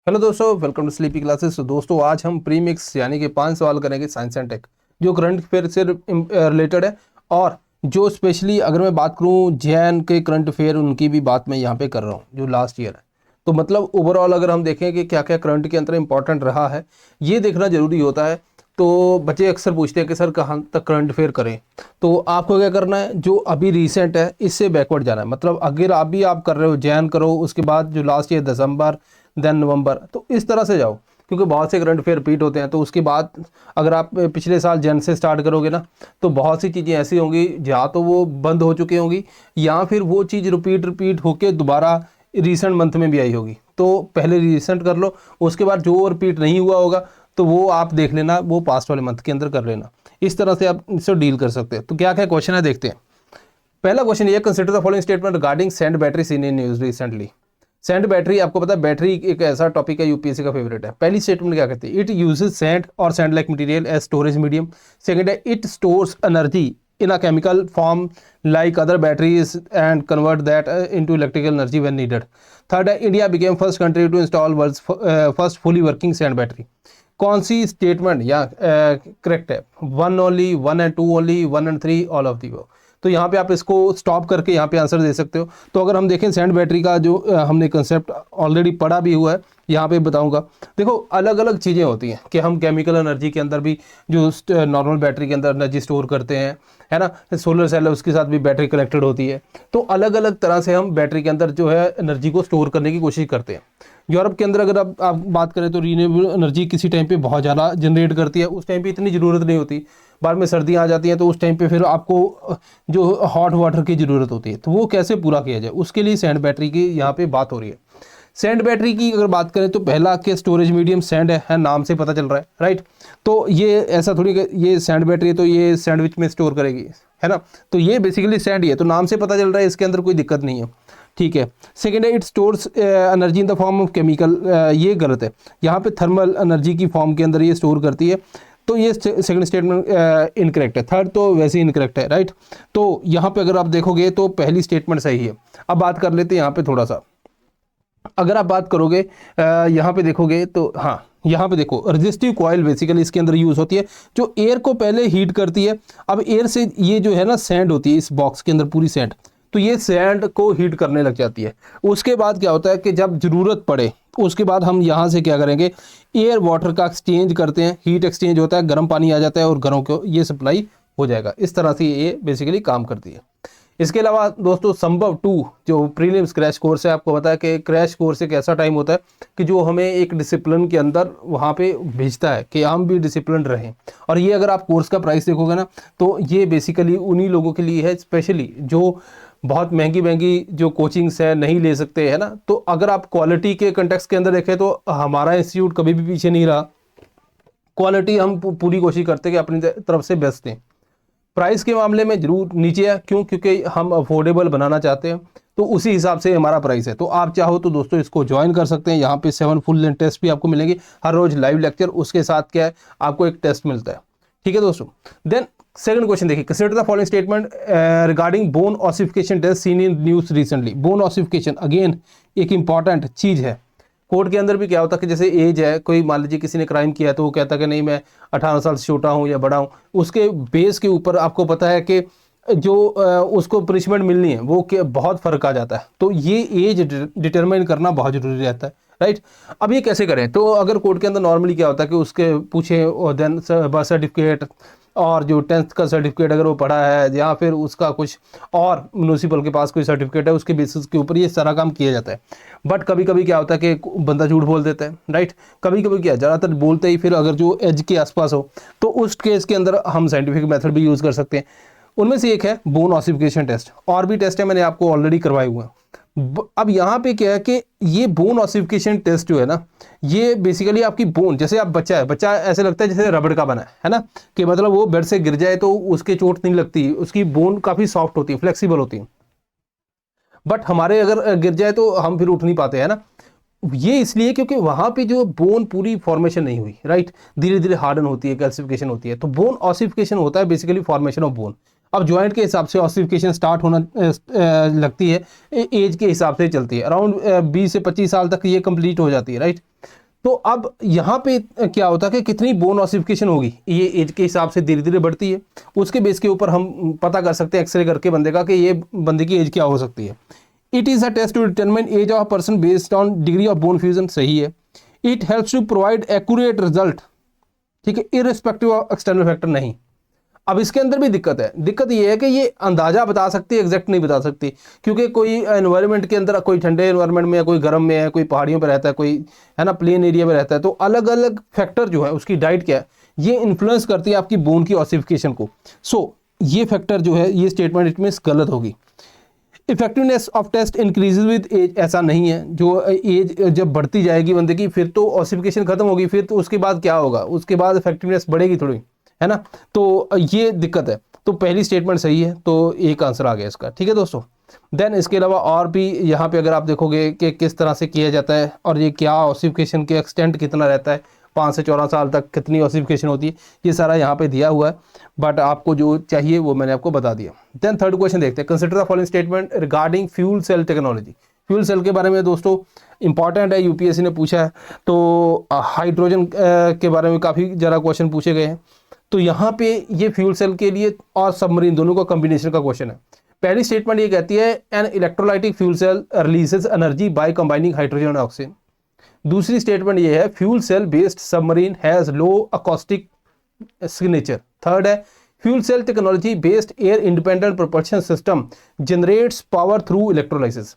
Hello दोस्तों, welcome to sleepy classes. तो दोस्तों आज हम प्री मिक्स यानी कि 5 सवाल करेंगे साइंस एंड टेक, जो करंट अफेयर से रिलेटेड है। और जो स्पेशली अगर मैं बात करूं जैन के करंट अफेयर, उनकी भी बात मैं यहाँ पे कर रहा हूँ जो लास्ट ईयर है। तो मतलब ओवरऑल अगर हम देखें कि क्या क्या करंट के अंदर इंपॉर्टेंट रहा है, ये देखना जरूरी होता है। तो बच्चे अक्सर पूछते हैं कि सर कहाँ तक करंट अफेयर करें। तो आपको क्या करना है, जो अभी रिसेंट है इससे बैकवर्ड जाना है। मतलब अगर अभी आप कर रहे हो जैन करो, उसके बाद जो लास्ट ईयर दिसंबर देन नवंबर, तो इस तरह से जाओ, क्योंकि बहुत से करंट अफेयर रिपीट होते हैं। तो उसके बाद अगर आप पिछले साल जन से स्टार्ट करोगे ना, तो बहुत सी चीज़ें ऐसी होंगी या तो वो बंद हो चुकी होंगी, या फिर वो चीज़ रिपीट होके दोबारा रिसेंट मंथ में भी आई होगी। तो पहले रिसेंट कर लो, उसके बाद जो रिपीट नहीं हुआ होगा तो वो आप देख लेना, वो पास्ट वाले मंथ के अंदर कर लेना। इस तरह से आप इससे डील कर सकते हैं। तो क्या क्या क्वेश्चन है देखते हैं। पहला क्वेश्चन ये, consider the following statement regarding sand battery scene in news recently. Sand battery, आपको पता है बैटरी एक ऐसा टॉपिक है यूपीएससी का फेवरेट है। पहली स्टेटमेंट क्या कहती है, इट यूजेस सैंड और sand like material as storage medium. Second है, it stores energy in a chemical form like other batteries and convert that into electrical energy when needed. Third है, India became first country to install world's first fully working sand battery. कौन सी statement या correct है, one only, one and two only, one and three, all of the वो। तो यहाँ पे आप इसको स्टॉप करके यहाँ पे आंसर दे सकते हो। तो अगर हम देखें सैंड बैटरी का जो हमने कंसेप्ट ऑलरेडी पढ़ा भी हुआ है, यहाँ पे बताऊंगा। देखो अलग अलग चीज़ें होती हैं कि हम केमिकल एनर्जी के अंदर भी जो नॉर्मल बैटरी के अंदर एनर्जी स्टोर करते हैं, है ना। सोलर सेल है, उसके साथ भी बैटरी कनेक्टेड होती है। तो अलग अलग तरह से हम बैटरी के अंदर जो है एनर्जी को स्टोर करने की कोशिश करते हैं। यूरोप के अंदर अगर आप बात करें तो रीन्यूएबल एनर्जी किसी टाइम पे बहुत ज़्यादा जनरेट करती है, उस टाइम पे इतनी ज़रूरत नहीं होती। बाद में सर्दियाँ आ जाती हैं तो उस टाइम पे फिर आपको जो हॉट वाटर की ज़रूरत होती है, तो वो कैसे पूरा किया जाए, उसके लिए सैंड बैटरी की यहाँ पे बात हो रही है। सैंड बैटरी की अगर बात करें तो पहला के स्टोरेज मीडियम सैंड है, नाम से पता चल रहा है, राइट। तो ये ऐसा थोड़ी कि ये सैंड बैटरी है तो ये सैंडविच में स्टोर करेगी, है ना। तो ये बेसिकली सैंड ही है, तो नाम से पता चल रहा है, इसके अंदर कोई दिक्कत नहीं है, ठीक है। सेकेंड है, it stores energy in the form of chemical, ये गलत है। यहाँ पे थर्मल एनर्जी की फॉर्म के अंदर ये स्टोर करती है, तो ये सेकंड स्टेटमेंट इनकरेक्ट है। थर्ड तो वैसे ही इनकरेक्ट है, राइट। तो यहाँ पे अगर आप देखोगे तो पहली स्टेटमेंट सही है। अब बात कर लेते हैं यहाँ पे थोड़ा सा, अगर आप बात करोगे यहाँ पे देखोगे तो हाँ, यहाँ पे देखो रेजिस्टिव कॉइल बेसिकली इसके अंदर यूज होती है, जो एयर को पहले हीट करती है। अब एयर से ये जो है ना सैंड होती है इस बॉक्स के अंदर पूरी सैंड, तो ये सैंड को हीट करने लग जाती है। उसके बाद क्या होता है कि जब जरूरत पड़े उसके बाद हम यहाँ से क्या करेंगे, एयर वाटर का एक्सचेंज करते हैं, हीट एक्सचेंज होता है, गर्म पानी आ जाता है और घरों को ये सप्लाई हो जाएगा। इस तरह से ये बेसिकली काम करती है। इसके अलावा दोस्तों संभव 2 जो प्रीलिम्स क्रैश कोर्स है, आपको पता है कि क्रैश कोर्स एक ऐसा टाइम होता है कि जो हमें एक डिसिप्लिन के अंदर वहाँ पे भेजता है कि हम भी डिसिप्लिन रहें। और ये अगर आप कोर्स का प्राइस देखोगे ना, तो ये बेसिकली उन्हीं लोगों के लिए है, स्पेशली जो बहुत महंगी महंगी जो कोचिंग्स है नहीं ले सकते, है ना। तो अगर आप क्वालिटी के कंटेक्स्ट के अंदर देखें तो हमारा इंस्टीट्यूट कभी भी पीछे नहीं रहा। क्वालिटी हम पूरी कोशिश करते हैं कि अपनी तरफ से बेस्ट दें। प्राइस के मामले में जरूर नीचे है, क्यों, क्योंकि हम अफोर्डेबल बनाना चाहते हैं, तो उसी हिसाब से हमारा प्राइस है। तो आप चाहो तो दोस्तों इसको ज्वाइन कर सकते हैं। यहाँ पे 7 फुल लेंथ टेस्ट भी आपको मिलेंगे, हर रोज लाइव लेक्चर, उसके साथ क्या है आपको एक टेस्ट मिलता है, ठीक है दोस्तों। देन सेकंड क्वेश्चन देखिए, consider the following statement regarding bone ossification test seen in news recently. Bone ossification again एक इंपॉर्टेंट चीज है। कोर्ट के अंदर भी क्या होता है कि जैसे एज है, कोई मान लीजिए किसी ने क्राइम किया तो वो कहता है कि नहीं मैं 18 साल से छोटा हूँ या बड़ा हूँ, उसके बेस के ऊपर आपको पता है कि जो उसको पनिशमेंट मिलनी है वो बहुत फर्क आ जाता है। तो ये एज डिटरमाइन करना बहुत जरूरी रहता है, राइट। अब ये कैसे करें, तो अगर कोर्ट के अंदर नॉर्मली क्या होता है कि उसके पूछे और देन बर्थ सर्टिफिकेट और जो 10th का सर्टिफिकेट अगर वो पढ़ा है, या फिर उसका कुछ और म्यूनिसिपल के पास कोई सर्टिफिकेट है, उसके बेसिस के ऊपर ये सारा काम किया जाता है। बट कभी कभी क्या होता है कि बंदा झूठ बोल देता है, राइट। कभी कभी क्या, ज़्यादातर बोलते ही फिर अगर जो एज के आसपास हो, तो उस केस के अंदर हम साइंटिफिक मेथड भी यूज़ कर सकते हैं। उनमें से एक है बोन ऑसिफिकेशन टेस्ट, और भी टेस्ट है मैंने आपको ऑलरेडी करवाए हुए हैं। अब यहाँ पे क्या है कि ये बोन ऑसिफिकेशन टेस्ट जो है ना, ये बेसिकली आपकी बोन, जैसे आप बच्चा है, बच्चा ऐसे लगता है जैसे रबड़ का बना है ना, कि मतलब वो बेड से गिर जाए तो उसके चोट नहीं लगती, उसकी बोन काफ़ी सॉफ्ट होती है, फ्लेक्सिबल होती है। बट हमारे अगर गिर जाए तो हम फिर उठ नहीं पाते, है ना। ये इसलिए क्योंकि वहां पे जो बोन पूरी फॉर्मेशन नहीं हुई, राइट, धीरे धीरे हार्डन होती है, कैल्सिफिकेशन होती है। तो बोन ऑसिफिकेशन होता है बेसिकली फॉर्मेशन ऑफ बोन। अब जॉइंट के हिसाब से ऑसिफिकेशन स्टार्ट होना लगती है, एज के हिसाब से चलती है, अराउंड 20 से 25 साल तक ये कंप्लीट हो जाती है, राइट। तो अब यहाँ पे क्या होता है कि कितनी बोन ऑसिफिकेशन होगी, ये एज के हिसाब से धीरे धीरे बढ़ती है, उसके बेस के ऊपर हम पता कर सकते हैं एक्सरे करके बंदे का कि ये बंदे की एज क्या हो सकती है। It is a test to determine age of person based on degree of bone fusion, सही है। It helps to provide accurate result, ठीक है, इररिस्पेक्टिव ऑफ एक्सटर्नल फैक्टर, नहीं। अब इसके अंदर भी दिक्कत है, दिक्कत ये है कि ये अंदाजा बता सकती है, एग्जैक्ट नहीं बता सकती, क्योंकि कोई एनवायरनमेंट के अंदर, कोई ठंडे एनवायरनमेंट में है, कोई गर्म में है, कोई पहाड़ियों पर रहता है, कोई है ना प्लेन एरिया में रहता है, तो अलग अलग फैक्टर जो है, उसकी डाइट क्या है, ये इन्फ्लुएंस करती है आपकी बोन की ऑसिफिकेशन को। सो ये फैक्टर जो है, ये स्टेटमेंट इट मीन्स गलत होगी। Effectiveness of test increases with age, ऐसा नहीं है, जो एज जब बढ़ती जाएगी बंदे की फिर तो ऑसिफिकेशन खत्म होगी, फिर तो उसके बाद क्या होगा, उसके बाद इफेक्टिवनेस बढ़ेगी थोड़ी, है ना, तो ये दिक्कत है। तो पहली स्टेटमेंट सही है, तो एक आंसर आ गया इसका, ठीक है दोस्तों। देन इसके अलावा और भी यहाँ पे अगर आप देखोगे कि किस तरह से किया जाता है और ये क्या ऑसिफिकेशन के एक्सटेंट कितना रहता है, 5 से 14 साल तक कितनी ऑसिफिकेशन होती है, ये सारा यहाँ पे दिया हुआ है, बट आपको जो चाहिए वो मैंने आपको बता दिया। देन थर्ड क्वेश्चन देखते हैं, consider the following statement regarding fuel cell technology. Fuel cell के बारे में दोस्तों इंपॉर्टेंट है, यूपीएससी ने पूछा है, तो हाइड्रोजन के बारे में काफ़ी ज़्यादा क्वेश्चन पूछे गए हैं। तो यहाँ पे ये फ्यूल सेल के लिए और सबमरीन दोनों का कॉम्बिनेशन का क्वेश्चन है। पहली स्टेटमेंट ये कहती है an electrolytic fuel cell releases energy by combining hydrogen and oxygen. दूसरी स्टेटमेंट ये है fuel cell based submarine has low acoustic signature. Third है fuel cell technology based air independent propulsion system generates power through electrolysis.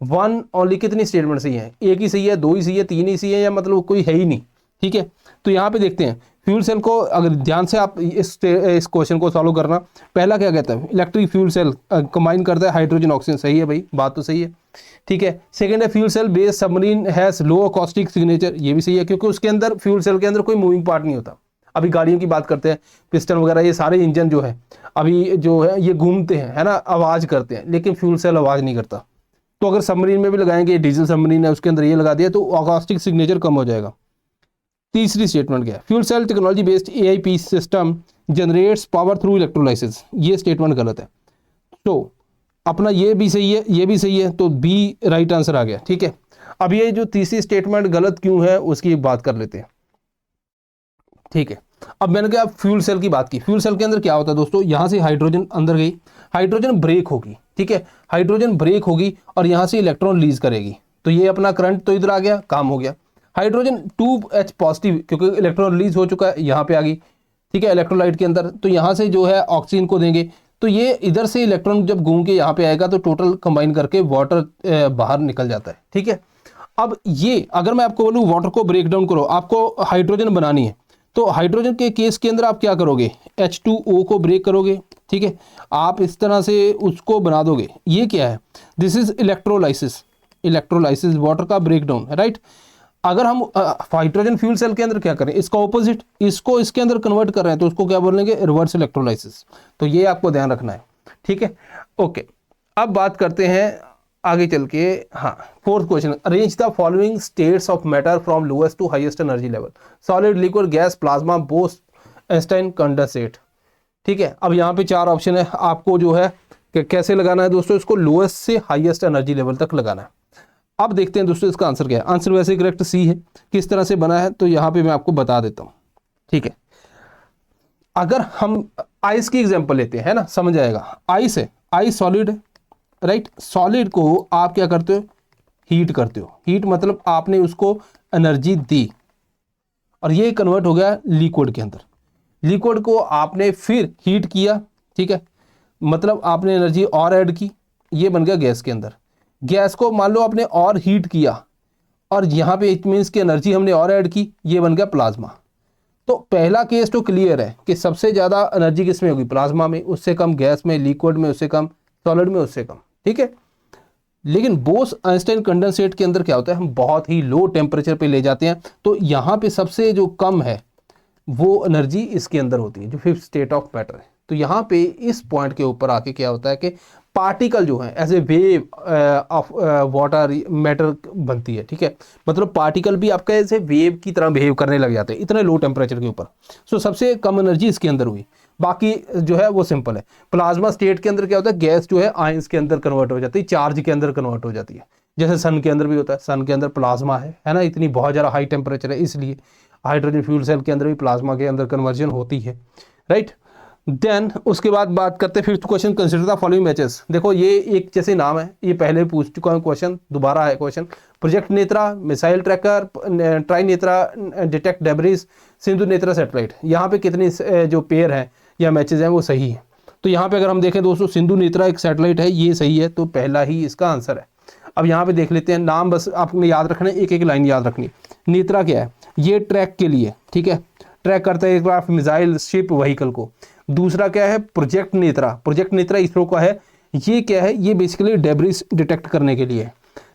One only, कितनी statement सही है, एक ही सही है, दो ही सही है, तीन ही सही है, या मतलब कोई है ही नहीं, ठीक है। तो यहाँ पे देखते हैं फ्यूल सेल को, अगर ध्यान से आप इस क्वेश्चन को सॉल्व करना। पहला क्या कहता है, इलेक्ट्रिक फ्यूल सेल कंबाइन करता है हाइड्रोजन ऑक्सीजन, सही है भाई, बात तो सही है, ठीक है। सेकंड है fuel cell based submarine has low acoustic signature, ये भी सही है, क्योंकि उसके अंदर फ्यूल सेल के अंदर कोई मूविंग पार्ट नहीं होता। अभी गाड़ियों की बात करते हैं, पिस्टन वगैरह, ये सारे इंजन जो है अभी जो है ये घूमते हैं, है ना, आवाज़ करते हैं, लेकिन फ्यूल सेल आवाज़ नहीं करता। तो अगर सबमरीन में भी लगाएंगे, डीजल सबमरीन है उसके अंदर ये लगा दिया तो अकॉस्टिक सिग्नेचर कम हो जाएगा। तीसरी स्टेटमेंट क्या है, fuel cell technology based AIP system generates power through electrolysis, ये स्टेटमेंट गलत है। तो अपना ये भी सही है, ये भी सही है, तो बी राइट आंसर आ गया, ठीक है। अब ये जो तीसरी स्टेटमेंट गलत क्यों है उसकी बात कर लेते हैं, ठीक है। अब मैंने क्या फ्यूल सेल की बात की, फ्यूल सेल के अंदर क्या होता है दोस्तों, यहाँ से हाइड्रोजन अंदर गई, हाइड्रोजन ब्रेक होगी, ठीक है, हाइड्रोजन ब्रेक होगी और यहाँ से इलेक्ट्रॉन रिलीज करेगी, तो ये अपना करंट तो इधर आ गया, काम हो गया। हाइड्रोजन 2H पॉजिटिव, क्योंकि इलेक्ट्रॉन रिलीज हो चुका है, यहाँ पे आ गई, ठीक है, इलेक्ट्रोलाइट के अंदर, तो यहाँ से जो है ऑक्सीजन को देंगे, तो ये इधर से इलेक्ट्रॉन जब घूम के यहाँ पे आएगा तो टोटल कंबाइन करके वाटर बाहर निकल जाता है, ठीक है। अब ये अगर मैं आपको बोलूँ वाटर को ब्रेक डाउन करो, आपको हाइड्रोजन बनानी है, तो हाइड्रोजन के केस के अंदर आप क्या करोगे, H2O को ब्रेक करोगे, ठीक है, आप इस तरह से उसको बना दोगे। ये क्या है, this is electrolysis, electrolysis water का ब्रेक डाउन, राइट। अगर हम हाइड्रोजन फ्यूल सेल के अंदर क्या करें, इसका ऑपोजिट, इसको इसके अंदर कन्वर्ट कर रहे हैं, तो उसको क्या बोलेंगे, रिवर्स इलेक्ट्रोलाइसिस। तो ये आपको ध्यान रखना है, ठीक है, ओके। अब बात करते हैं आगे चल के, हाँ, fourth question, arrange the following states of matter from lowest to highest energy level, solid, liquid, gas, plasma, Bose Einstein, condensate, ठीक है। अब यहाँ पे 4 ऑप्शन है, आपको जो है कि कैसे लगाना है दोस्तों, इसको लोएस्ट से हाईएस्ट एनर्जी लेवल तक लगाना है। अब देखते हैं दोस्तों इसका आंसर क्या है। आंसर वैसे करेक्ट सी है, किस तरह से बना है तो यहाँ पे मैं आपको बता देता हूँ, ठीक है। अगर हम आइस की एग्जांपल लेते हैं, है ना, समझ आएगा। आइस है, आइस सॉलिड है, राइट। सॉलिड को आप क्या करते हो, हीट करते हो, हीट मतलब आपने उसको एनर्जी दी और ये कन्वर्ट हो गया लिक्विड के अंदर। लिक्विड को आपने फिर हीट किया, ठीक है, मतलब आपने एनर्जी और ऐड की, ये बन गया गैस के अंदर। गैस को मान लो आपने और हीट किया और यहाँ पे इट मीन्स की एनर्जी हमने और ऐड की, ये बन गया प्लाज्मा। तो पहला केस तो क्लियर है कि सबसे ज़्यादा एनर्जी किस में होगी, प्लाज्मा में, उससे कम गैस में, लिक्विड में उससे कम, सॉलिड में उससे कम, ठीक है। लेकिन बोस आइंस्टाइन कंडेंसेट के अंदर क्या होता है, हम बहुत ही लो टेम्परेचर पे ले जाते हैं, तो यहाँ पे सबसे जो कम है वो एनर्जी इसके अंदर होती है, जो फिफ्थ स्टेट ऑफ मैटर है। तो यहाँ पे इस पॉइंट के ऊपर आके क्या होता है कि पार्टिकल जो है as a wave of water matter बनती है, ठीक है, मतलब पार्टिकल भी आपका ऐसे वेव की तरह बिहेव करने लग जाते हैं इतने लो टेम्परेचर के ऊपर। सो सबसे कम एनर्जी इसके अंदर हुई, बाकी जो है वो सिंपल है। प्लाज्मा स्टेट के अंदर क्या होता है, गैस जो है आयंस के अंदर कन्वर्ट हो जाती है, चार्ज के अंदर कन्वर्ट हो जाती है। जैसे सन के अंदर भी होता है, सन के अंदर प्लाज्मा है ना, इतनी बहुत ज़्यादा हाई टेम्परेचर है, इसलिए हाइड्रोजन फ्यूल सेल के अंदर भी प्लाज्मा के अंदर कन्वर्जन होती है, राइट। देन उसके बाद बात करते हैं fifth question, consider the following matches. देखो ये एक जैसे नाम है, ये पहले पूछ चुका हूँ क्वेश्चन, दोबारा है question. Project Netra, missile tracker, try Netra detect debris, Sindhu Netra satellite, यहाँ पे कितनी जो पेयर है या मैचेस हैं वो सही है। तो यहाँ पे अगर हम देखें दोस्तों, सिंधु नेत्रा एक सैटेलाइट है, ये सही है, तो पहला ही इसका आंसर है। अब यहाँ पे देख लेते हैं, नाम बस आपने याद रखना है, एक एक लाइन याद रखनी। नेत्रा क्या है, ये ट्रैक के लिए, ठीक है, ट्रैक करता है एयरक्राफ्ट, मिसाइल, शिप, व्हीकल को। दूसरा क्या है, प्रोजेक्ट नेत्रा, प्रोजेक्ट नेत्रा इसरो का है, ये क्या है, ये बेसिकली डेब्रिस डिटेक्ट करने के लिए है।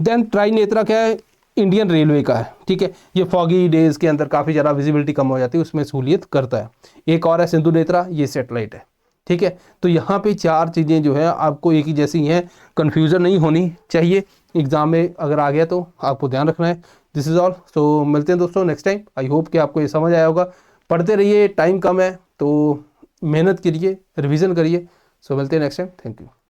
देन ट्राई नेत्रा क्या है, इंडियन रेलवे का है, ठीक है, ये फॉगी डेज के अंदर काफ़ी ज़्यादा विजिबिलिटी कम हो जाती है, उसमें सहूलियत करता है। एक और है सिंधु नेत्रा, ये सैटेलाइट है, ठीक है। तो यहाँ पे चार चीज़ें जो है आपको एक ही जैसी हैं, कन्फ्यूज़न नहीं होनी चाहिए एग्जाम में, अगर आ गया तो आपको ध्यान रखना है। This is all. सो मिलते हैं दोस्तों नेक्स्ट टाइम। आई होप कि आपको ये समझ आया होगा। पढ़ते रहिए, टाइम कम है तो मेहनत करिए, रिवीजन करिए। सो मिलते हैं नेक्स्ट टाइम। Thank you.